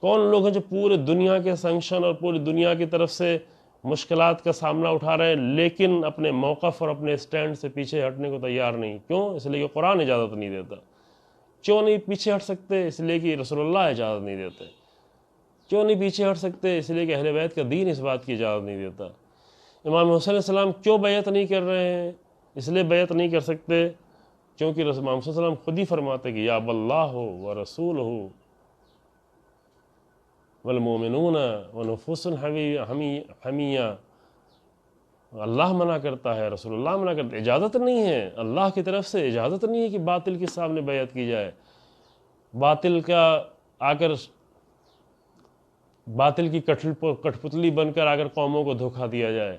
کون لوگ ہیں جو پورے دنیا کے سینکشن اور پوری دنیا کی طرف سے مشکلات کا سامنا اٹھا رہے ہیں، لیکن اپنے موقف اور اپنے سٹینڈ سے پیچھے ہٹنے کو تیار نہیں. کیوں؟ اس لیے کہ قرآن اجازت نہیں دیتا. کیوں نہیں پیچھے ہٹ سکتے؟ اس لیے کہ رسول اللہ اجازت نہیں دیتے. کیوں نہیں پیچھے ہٹ سکتے؟ اس لیے کہ اہل بیت کا دین اس بات کی اجازت نہیں دیتا. امام حسین علیہ السلام کیوں بیعت نہیں کر رہے ہیں؟ اس لیے بیعت نہیں کر سکتے کیونکہ امام صلی اللہ علیہ وسلم خود ہی فرماتے کہ یا باللہ ورسولہ والمومنون ونفوس حمیہ. اللہ منع کرتا ہے، رسول اللہ منع کرتا ہے، اجازت نہیں ہے، اللہ کی طرف سے اجازت نہیں ہے کہ باطل کے سامنے بیعت کی جائے. باطل کا آ کر باطل کی کٹھ پتلی بن کر اگر قوموں کو دھوکہ دیا جائے،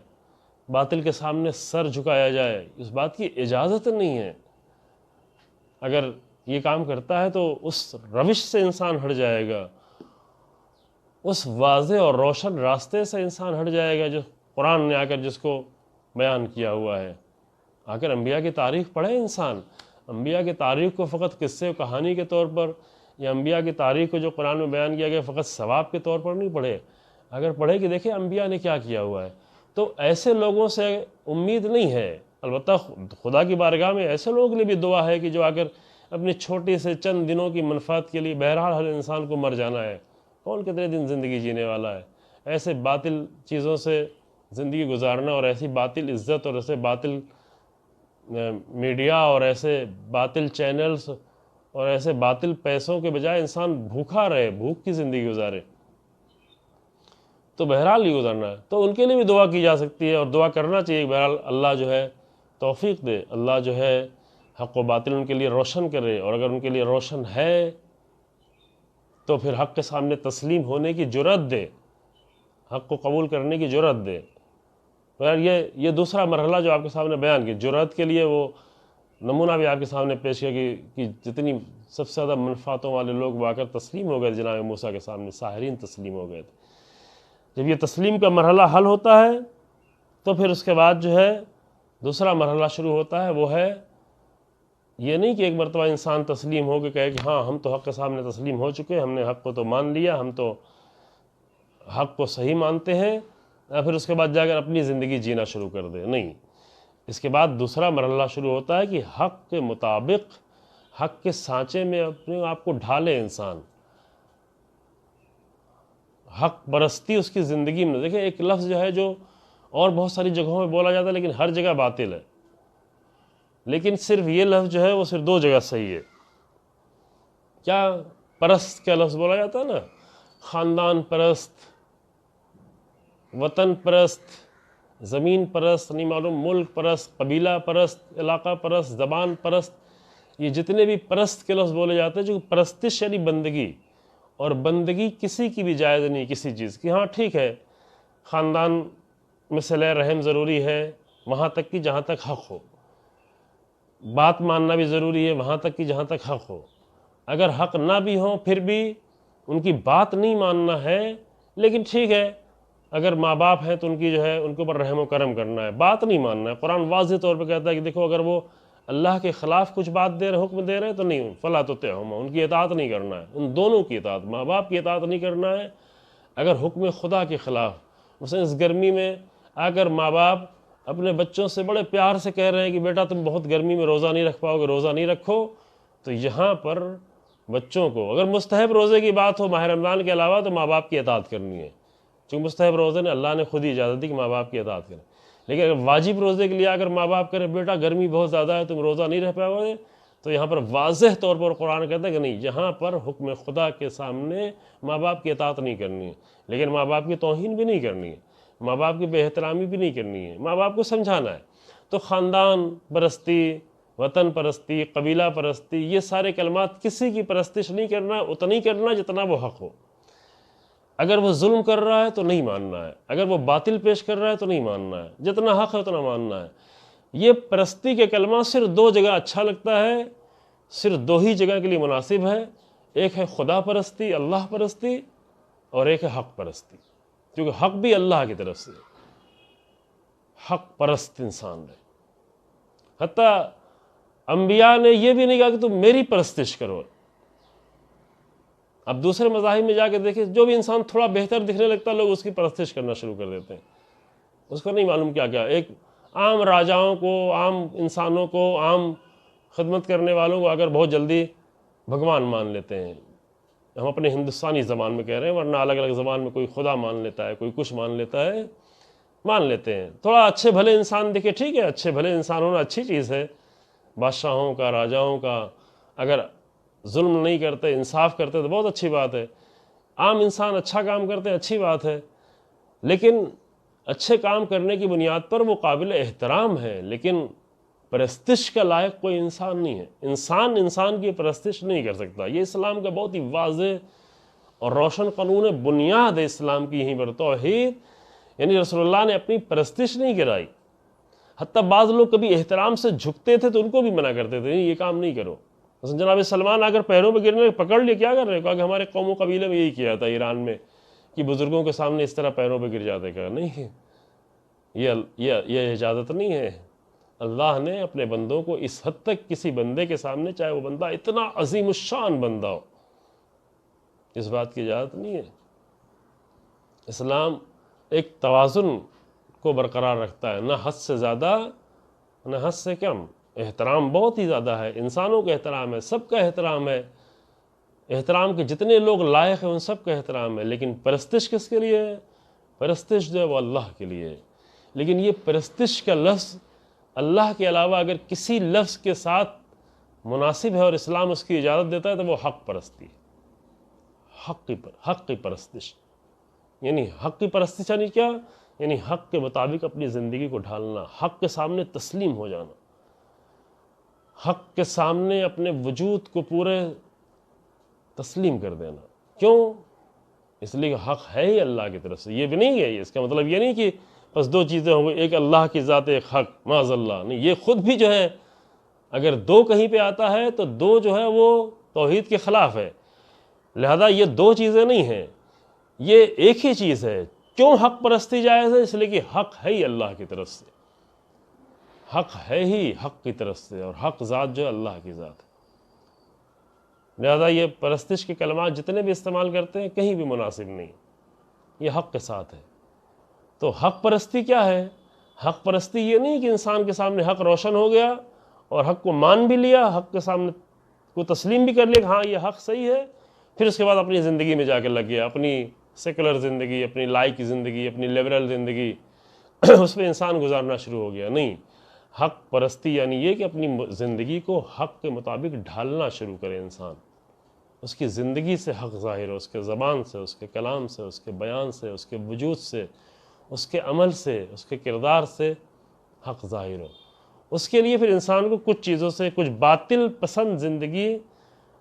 باطل کے سامنے سر جھکایا جائے، اس بات کی اجازت نہیں ہے. اگر یہ کام کرتا ہے تو اس روش سے انسان ہٹ جائے گا، اس واضح اور روشن راستے سے انسان ہٹ جائے گا جو قرآن نے آ کر جس کو بیان کیا ہوا ہے. آ کر انبیاء کی تاریخ پڑھے انسان، انبیاء کی تاریخ کو فقط قصے و کہانی کے طور پر یا انبیاء کی تاریخ کو جو قرآن میں بیان کیا گیا فقط ثواب کے طور پر نہیں پڑھے. اگر پڑھے کہ دیکھیں انبیاء نے کیا کیا ہوا ہے، تو ایسے لوگوں سے امید نہیں ہے. البتہ خدا کی بارگاہ میں ایسے لوگوں کے لیے بھی دعا ہے کہ جو اگر اپنی چھوٹی سے چند دنوں کی منفعت کے لیے، بہرحال ہر انسان کو مر جانا ہے، کون کتنے دن زندگی جینے والا ہے، ایسے باطل چیزوں سے زندگی گزارنا اور ایسی باطل عزت اور ایسے باطل میڈیا اور ایسے باطل چینلز اور ایسے باطل پیسوں کے بجائے انسان بھوکا رہے، بھوک کی زندگی گزارے، تو بہرحال یہ گزارنا ہے. تو ان کے لیے بھی دعا کی جا سکتی ہے اور دعا کرنا چاہیے. بہرحال اللہ جو ہے توفیق دے، اللہ جو ہے حق و باطل ان کے لیے روشن کرے، اور اگر ان کے لیے روشن ہے تو پھر حق کے سامنے تسلیم ہونے کی جرأت دے، حق کو قبول کرنے کی جرأت دے. یہ دوسرا مرحلہ جو آپ کے سامنے بیان کیا، جرأت کے لیے وہ نمونہ بھی آپ کے سامنے پیش کیا کہ جتنی سب سے زیادہ منفعتوں والے لوگ وہ آ کر تسلیم ہو گئے جناب موسیٰ کے سامنے، ساحرین تسلیم ہو گئے تھے. جب یہ تسلیم کا مرحلہ حل ہوتا ہے تو پھر اس کے بعد جو ہے دوسرا مرحلہ شروع ہوتا ہے، وہ ہے یہ نہیں کہ ایک مرتبہ انسان تسلیم ہو کے کہے کہ ہاں ہم تو حق کے سامنے تسلیم ہو چکے، ہم نے حق کو تو مان لیا، ہم تو حق کو صحیح مانتے ہیں، یا پھر اس کے بعد جا کر اپنی زندگی جینا شروع کر دے. نہیں، اس کے بعد دوسرا مرحلہ شروع ہوتا ہے کہ حق کے مطابق، حق کے سانچے میں اپنے آپ کو ڈھالے انسان، حق پرستی اس کی زندگی میں. دیکھیں ایک لفظ جو ہے جو اور بہت ساری جگہوں میں بولا جاتا ہے لیکن ہر جگہ باطل ہے، لیکن صرف یہ لفظ جو ہے وہ صرف دو جگہ صحیح ہے. کیا پرست کا لفظ بولا جاتا ہے نا، خاندان پرست، وطن پرست، زمین پرست، نہیں معلوم ملک پرست، قبیلہ پرست، علاقہ پرست، زبان پرست، یہ جتنے بھی پرست کے لفظ بولے جاتے ہیں جو پرستش یعنی بندگی، اور بندگی کسی کی بھی جائز نہیں کسی چیز کی. ہاں ٹھیک ہے، خاندان میں صلہ رحم ضروری ہے وہاں تک کہ جہاں تک حق ہو، بات ماننا بھی ضروری ہے وہاں تک کہ جہاں تک حق ہو. اگر حق نہ بھی ہوں پھر بھی ان کی بات نہیں ماننا ہے، لیکن ٹھیک ہے اگر ماں باپ ہیں تو ان کی جو ہے ان کے اوپر رحم و کرم کرنا ہے، بات نہیں ماننا ہے. قرآن واضح طور پہ کہتا ہے کہ دیکھو اگر وہ اللہ کے خلاف کچھ بات دے رہے، حکم دے رہے تو نہیں، فلا تطعہما، ان کی اطاعت نہیں کرنا ہے، ان دونوں کی اطاعت، ماں باپ کی اطاعت نہیں کرنا ہے. اگر حکم خدا کے خلاف، مثلا اس گرمی میں آ کر ماں باپ اپنے بچوں سے بڑے پیار سے کہہ رہے ہیں کہ بیٹا تم بہت گرمی میں روزہ نہیں رکھ پاؤ گے، روزہ نہیں رکھو، تو یہاں پر بچوں کو اگر مستحب روزے کی بات ہو ماہ رمضان کے علاوہ تو ماں باپ کی اطاعت کرنی ہے، چونکہ مستحب روزے نے اللہ نے خود ہی اجازت دی کہ ماں باپ کی اطاعت کریں. لیکن اگر واجب روزے کے لیے اگر ماں باپ کریں بیٹا گرمی بہت زیادہ ہے تم روزہ نہیں رہ پاؤ گے، تو یہاں پر واضح طور پر قرآن کہتا ہے کہ نہیں، یہاں پر حکم خدا کے سامنے ماں باپ کی اطاعت نہیں کرنی ہے، لیکن ماں باپ کی توہین بھی نہیں کرنی ہے، ماں باپ کی بے احترامی بھی نہیں کرنی ہے، ماں باپ کو سمجھانا ہے. تو خاندان پرستی، وطن پرستی، قبیلہ پرستی، یہ سارے کلمات کسی کی پرستش نہیں کرنا، اتنی کرنا جتنا وہ حق ہو. اگر وہ ظلم کر رہا ہے تو نہیں ماننا ہے، اگر وہ باطل پیش کر رہا ہے تو نہیں ماننا ہے، جتنا حق ہے اتنا ماننا ہے. یہ پرستی کے کلمہ صرف دو جگہ اچھا لگتا ہے، صرف دو ہی جگہ کے لیے مناسب ہے، ایک ہے خدا پرستی، اللہ پرستی، اور ایک ہے حق پرستی، کیونکہ حق بھی اللہ کی طرف سے، حق پرست انسان ہے۔ حتیٰ انبیاء نے یہ بھی نہیں کہا کہ تم میری پرستش کرو۔ اب دوسرے مذاہب میں جا کے دیکھیں، جو بھی انسان تھوڑا بہتر دکھنے لگتا ہے لوگ اس کی پرستش کرنا شروع کر دیتے ہیں، اس کو نہیں معلوم کیا کیا۔ ایک عام راجاؤں کو، عام انسانوں کو، عام خدمت کرنے والوں کو اگر بہت جلدی بھگوان مان لیتے ہیں، ہم اپنے ہندوستانی زبان میں کہہ رہے ہیں، ورنہ الگ الگ زبان میں کوئی خدا مان لیتا ہے، کوئی کچھ مان لیتا ہے، مان لیتے ہیں۔ تھوڑا اچھے بھلے انسان دیکھے، ٹھیک ہے، اچھے بھلے انسان ہونا اچھی چیز ہے، بادشاہوں کا، راجاؤں کا اگر ظلم نہیں کرتے، انصاف کرتے تو بہت اچھی بات ہے۔ عام انسان اچھا کام کرتے ہیں، اچھی بات ہے، لیکن اچھے کام کرنے کی بنیاد پر وہ قابل احترام ہے، لیکن پرستش کا لائق کوئی انسان نہیں ہے۔ انسان کی پرستش نہیں کر سکتا۔ یہ اسلام کا بہت ہی واضح اور روشن قانون ہے، بنیاد ہے اسلام کی یہیں پر توحید، یعنی رسول اللہ نے اپنی پرستش نہیں کرائی۔ حتیٰ بعض لوگ کبھی احترام سے جھکتے تھے تو ان کو بھی منع کرتے تھے، یہ کام نہیں کرو۔ مثلا جناب سلمان اگر پیروں پہ گرنے پکڑ لیے، کیا کر رہے؟ کہا کہ ہمارے قوم و قبیلے میں یہی کیا تھا ایران میں، کہ بزرگوں کے سامنے اس طرح پیروں پہ گر جاتے۔ کہا نہیں، یہ اجازت نہیں ہے۔ اللہ نے اپنے بندوں کو اس حد تک کسی بندے کے سامنے، چاہے وہ بندہ اتنا عظیم الشان بندہ ہو، اس بات کی اجازت نہیں ہے۔ اسلام ایک توازن کو برقرار رکھتا ہے، نہ حد سے زیادہ نہ حد سے کم۔ احترام بہت ہی زیادہ ہے، انسانوں کا احترام ہے، سب کا احترام ہے، احترام کے جتنے لوگ لائق ہیں ان سب کا احترام ہے، لیکن پرستش کس کے لیے ہے؟ پرستش جو ہے وہ اللہ کے لیے ہے۔ لیکن یہ پرستش کا لفظ اللہ کے علاوہ اگر کسی لفظ کے ساتھ مناسب ہے اور اسلام اس کی اجازت دیتا ہے تو وہ حق پرستی ہے، حق کی پرستش۔ یعنی حق کی پرستش یعنی کیا؟ یعنی حق کے مطابق اپنی زندگی کو ڈھالنا، حق کے سامنے تسلیم ہو جانا، حق کے سامنے اپنے وجود کو پورے تسلیم کر دینا۔ کیوں؟ اس لیے کہ حق ہے ہی اللہ کی طرف سے۔ یہ بھی نہیں ہے، اس کا مطلب یہ نہیں کہ بس دو چیزیں ہوں گی، ایک اللہ کی ذات، ایک حق، معاذ اللہ، نہیں، یہ خود بھی جو ہے اگر دو کہیں پہ آتا ہے تو دو جو ہے وہ توحید کے خلاف ہے، لہذا یہ دو چیزیں نہیں ہیں، یہ ایک ہی چیز ہے۔ کیوں حق پرستی جائز ہے؟ اس لیے کہ حق ہے ہی اللہ کی طرف سے، حق ہے ہی حق کی طرف سے، اور حق ذات جو ہے اللہ کی ذات ہے۔ لہذا یہ پرستش کے کلمات جتنے بھی استعمال کرتے ہیں کہیں بھی مناسب نہیں، یہ حق کے ساتھ ہے۔ تو حق پرستی کیا ہے؟ حق پرستی یہ نہیں کہ انسان کے سامنے حق روشن ہو گیا اور حق کو مان بھی لیا، حق کے سامنے کو تسلیم بھی کر لیا کہ ہاں یہ حق صحیح ہے، پھر اس کے بعد اپنی زندگی میں جا کے لگ گیا، اپنی سیکولر زندگی، اپنی لائق کی زندگی، اپنی لیبرل زندگی اس پہ انسان گزارنا شروع ہو گیا۔ نہیں، حق پرستی یعنی یہ کہ اپنی زندگی کو حق کے مطابق ڈھالنا شروع کرے انسان، اس کی زندگی سے حق ظاہر ہو، اس کے زبان سے، اس کے کلام سے، اس کے بیان سے، اس کے وجود سے، اس کے عمل سے، اس کے کردار سے حق ظاہر ہو۔ اس کے لیے پھر انسان کو کچھ چیزوں سے، کچھ باطل پسند زندگی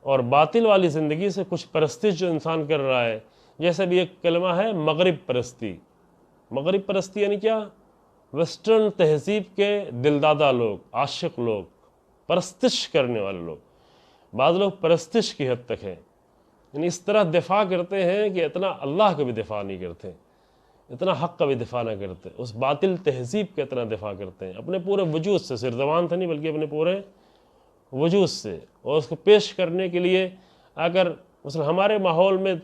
اور باطل والی زندگی سے کچھ پرستش جو انسان کر رہا ہے، جیسے بھی ایک کلمہ ہے مغرب پرستی۔ مغرب پرستی یعنی کیا؟ ویسٹرن تہذیب کے دلدادہ لوگ، عاشق لوگ، پرستش کرنے والے لوگ۔ بعض لوگ پرستش کی حد تک ہیں، یعنی اس طرح دفاع کرتے ہیں کہ اتنا اللہ کا بھی دفاع نہیں کرتے، اتنا حق کا بھی دفاع نہ کرتے، اس باطل تہذیب کا اتنا دفاع کرتے ہیں اپنے پورے وجود سے، صرف زبان سے نہیں بلکہ اپنے پورے وجود سے، اور اس کو پیش کرنے کے لیے اگر مثلا ہمارے ماحول میں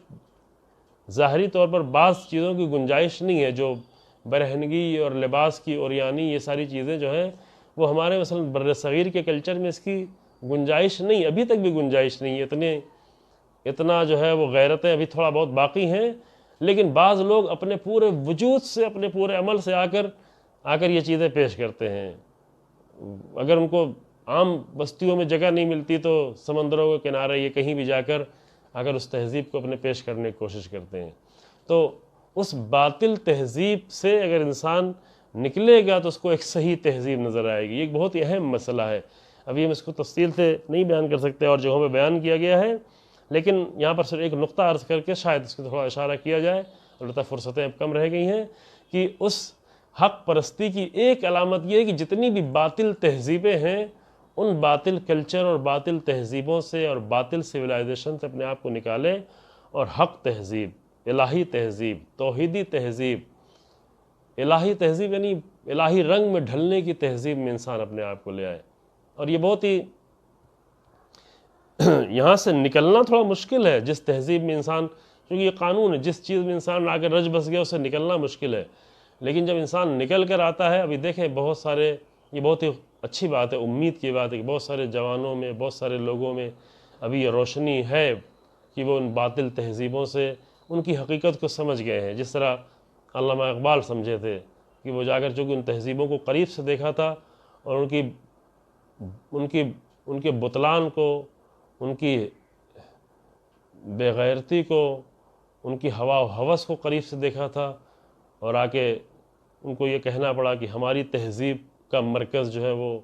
ظاہری طور پر بعض چیزوں کی گنجائش نہیں ہے، جو برہنگی اور لباس کی اوریانی، یہ ساری چیزیں جو ہیں وہ ہمارے مثلا بر صغیر کے کلچر میں اس کی گنجائش نہیں، ابھی تک بھی گنجائش نہیں ہے، اتنا جو ہے وہ غیرتیں ابھی تھوڑا بہت باقی ہیں، لیکن بعض لوگ اپنے پورے وجود سے، اپنے پورے عمل سے آ کر یہ چیزیں پیش کرتے ہیں۔ اگر ان کو عام بستیوں میں جگہ نہیں ملتی تو سمندروں کے کنارے یہ کہیں بھی جا کر اگر اس تہذیب کو اپنے پیش کرنے کی کوشش کرتے ہیں، تو اس باطل تہذیب سے اگر انسان نکلے گا تو اس کو ایک صحیح تہذیب نظر آئے گی۔ یہ ایک بہت ہی اہم مسئلہ ہے، ابھی ہم اس کو تفصیل سے نہیں بیان کر سکتے اور جگہوں پہ بیان کیا گیا ہے، لیکن یہاں پر صرف ایک نقطہ عرض کر کے شاید اس کو تھوڑا اشارہ کیا جائے، البتہ فرصتیں اب کم رہ گئی ہیں، کہ اس حق پرستی کی ایک علامت یہ ہے کہ جتنی بھی باطل تہذیبیں ہیں ان باطل کلچر اور باطل تہذیبوں سے اور باطل سویلائزیشن سے اپنے آپ کو نکالے اور حق تہذیب، الہی تہذیب، توحیدی تہذیب، الہی تہذیب یعنی الہی رنگ میں ڈھلنے کی تہذیب میں انسان اپنے آپ کو لے آئے۔ اور یہ بہت ہی یہاں سے نکلنا تھوڑا مشکل ہے، جس تہذیب میں انسان، کیونکہ یہ قانون ہے، جس چیز میں انسان آ کے رج بس گیا اسے نکلنا مشکل ہے، لیکن جب انسان نکل کر آتا ہے، ابھی دیکھیں بہت سارے، یہ بہت ہی اچھی بات ہے، امید کی بات ہے کہ بہت سارے جوانوں میں، بہت سارے لوگوں میں ابھی یہ روشنی ہے کہ وہ ان باطل تہذیبوں سے ان کی حقیقت کو سمجھ گئے ہیں، جس طرح علامہ اقبال سمجھے تھے کہ وہ جا کر چونکہ ان تہذیبوں کو قریب سے دیکھا تھا اور ان کے بطلان کو، ان کی بے غیرتی کو، ان کی ہوا و ہوس کو قریب سے دیکھا تھا، اور آ کے ان کو یہ کہنا پڑا کہ ہماری تہذیب کا مرکز جو ہے وہ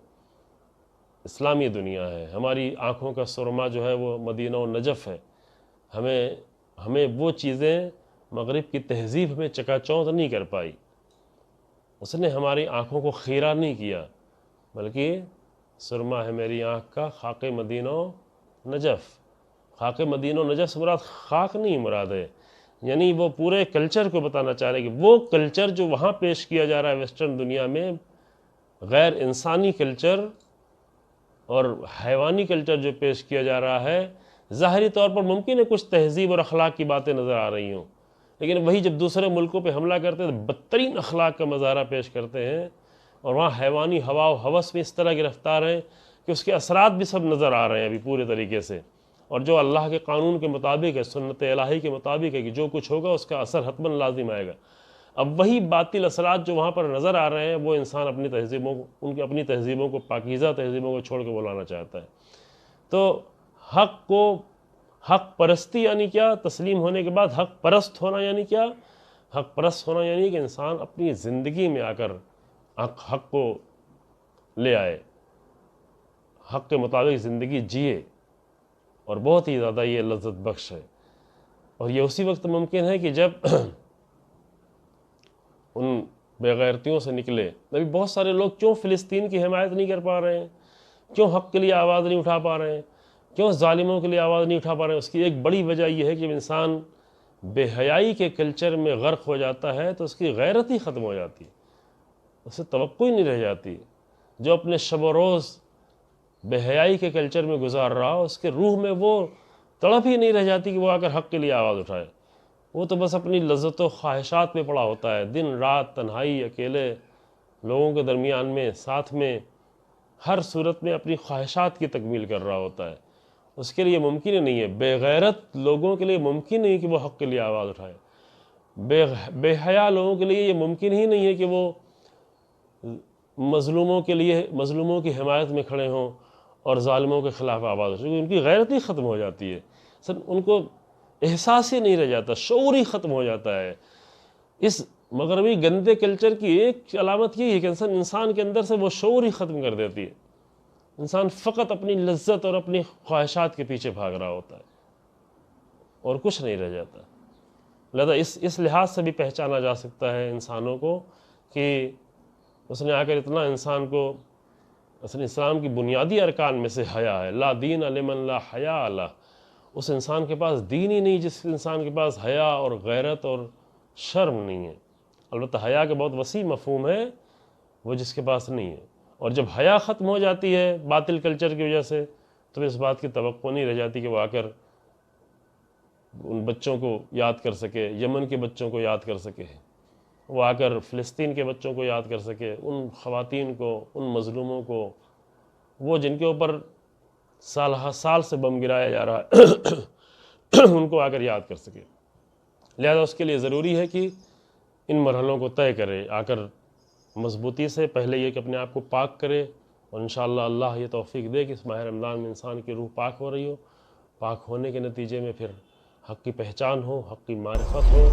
اسلامی دنیا ہے، ہماری آنکھوں کا سرما جو ہے وہ مدینہ و نجف ہے، ہمیں وہ چیزیں مغرب کی تہذیب ہمیں چکا چوندھ نہیں کر پائی، اس نے ہماری آنکھوں کو خیرہ نہیں کیا، بلکہ سرما ہے میری آنکھ کا خاک مدینہ و نجف۔ خاک مدینہ و نجف سے مراد خاک نہیں مراد ہے، یعنی وہ پورے کلچر کو بتانا چاہ رہے ہیں کہ وہ کلچر جو وہاں پیش کیا جا رہا ہے ویسٹرن دنیا میں، غیر انسانی کلچر اور حیوانی کلچر جو پیش کیا جا رہا ہے، ظاہری طور پر ممکن ہے کچھ تہذیب اور اخلاق کی باتیں نظر آ رہی ہوں، لیکن وہی جب دوسرے ملکوں پہ حملہ کرتے ہیں تو بدترین اخلاق کا مظاہرہ پیش کرتے ہیں، اور وہاں حیوانی ہوا و ہوس میں اس طرح گرفتار ہیں کہ اس کے اثرات بھی سب نظر آ رہے ہیں ابھی پورے طریقے سے، اور جو اللہ کے قانون کے مطابق ہے، سنت الہی کے مطابق ہے کہ جو کچھ ہوگا اس کا اثر حتماً لازم آئے گا۔ اب وہی باطل اثرات جو وہاں پر نظر آ رہے ہیں وہ انسان اپنی تہذیبوں کو، ان کی اپنی تہذیبوں کو، پاکیزہ تہذیبوں کو چھوڑ کے بلانا چاہتا ہے۔ تو حق پرستی یعنی کیا؟ تسلیم ہونے کے بعد حق پرست ہونا یعنی کیا؟ حق پرست ہونا یعنی کہ انسان اپنی زندگی میں آ کر حق کو لے آئے، حق کے مطابق زندگی جیے، اور بہت ہی زیادہ یہ لذت بخش ہے، اور یہ اسی وقت ممکن ہے کہ جب ان بے غیرتیوں سے نکلے۔ ابھی بہت سارے لوگ کیوں فلسطین کی حمایت نہیں کر پا رہے ہیں، کیوں حق کے لیے آواز نہیں اٹھا پا رہے ہیں، کیوں ظالموں کے لیے آواز نہیں اٹھا پا رہے ہیں؟ اس کی ایک بڑی وجہ یہ ہے کہ جب انسان بے حیائی کے کلچر میں غرق ہو جاتا ہے تو اس کی غیرت ہی ختم ہو جاتی ہے، اسے توقع ہی نہیں رہ جاتی۔ جو اپنے شب و روز بے حیائی کے کلچر میں گزار رہا ہو، اس کے روح میں وہ تڑپ ہی نہیں رہ جاتی کہ وہ آ کر حق کے لیے آواز اٹھائے، وہ تو بس اپنی لذت و خواہشات میں پڑا ہوتا ہے، دن رات تنہائی، اکیلے لوگوں کے درمیان میں، ساتھ میں، ہر صورت میں اپنی خواہشات کی تکمیل کر رہا ہوتا ہے۔ اس کے لیے ممکن ہی نہیں ہے، بے غیرت لوگوں کے لیے ممکن نہیں کہ وہ حق کے لیے آواز اٹھائے، بے حیا لوگوں کے لیے یہ ممکن ہی نہیں ہے کہ وہ مظلوموں کے لیے، مظلوموں کی حمایت میں کھڑے ہوں اور ظالموں کے خلاف آواز اٹھائیں، کیونکہ ان کی غیرت ہی ختم ہو جاتی ہے، ان کو احساس ہی نہیں رہ جاتا، شعور ہی ختم ہو جاتا ہے۔ اس مغربی گندے کلچر کی ایک علامت یہ ہے کہ انسان کے اندر سے وہ شعور ہی ختم کر دیتی ہے، انسان فقط اپنی لذت اور اپنی خواہشات کے پیچھے بھاگ رہا ہوتا ہے اور کچھ نہیں رہ جاتا۔ لہذا اس لحاظ سے بھی پہچانا جا سکتا ہے انسانوں کو کہ اس نے آ کر اتنا انسان کو، اصل اسلام کی بنیادی ارکان میں سے حیا ہے، لا دین لمن لا حیا لہ، اس انسان کے پاس دین ہی نہیں جس انسان کے پاس حیا اور غیرت اور شرم نہیں ہے۔ البتہ حیا کے بہت وسیع مفہوم ہے، وہ جس کے پاس نہیں ہے، اور جب حیا ختم ہو جاتی ہے باطل کلچر کی وجہ سے تو اس بات کی توقع نہیں رہ جاتی کہ وہ آ کر ان بچوں کو یاد کر سکے، یمن کے بچوں کو یاد کر سکے، وہ آ کر فلسطین کے بچوں کو یاد کر سکے، ان خواتین کو، ان مظلوموں کو، وہ جن کے اوپر سال ہر سال سے بم گرایا جا رہا ہے ان کو آ کر یاد کر سکے۔ لہذا اس کے لیے ضروری ہے کہ ان مرحلوں کو طے کرے، آ کر مضبوطی سے، پہلے یہ کہ اپنے آپ کو پاک کرے، اور انشاءاللہ اللہ یہ توفیق دے کہ اس ماہ رمضان میں انسان کی روح پاک ہو رہی ہو، پاک ہونے کے نتیجے میں پھر حق کی پہچان ہو، حق کی معرفت ہو،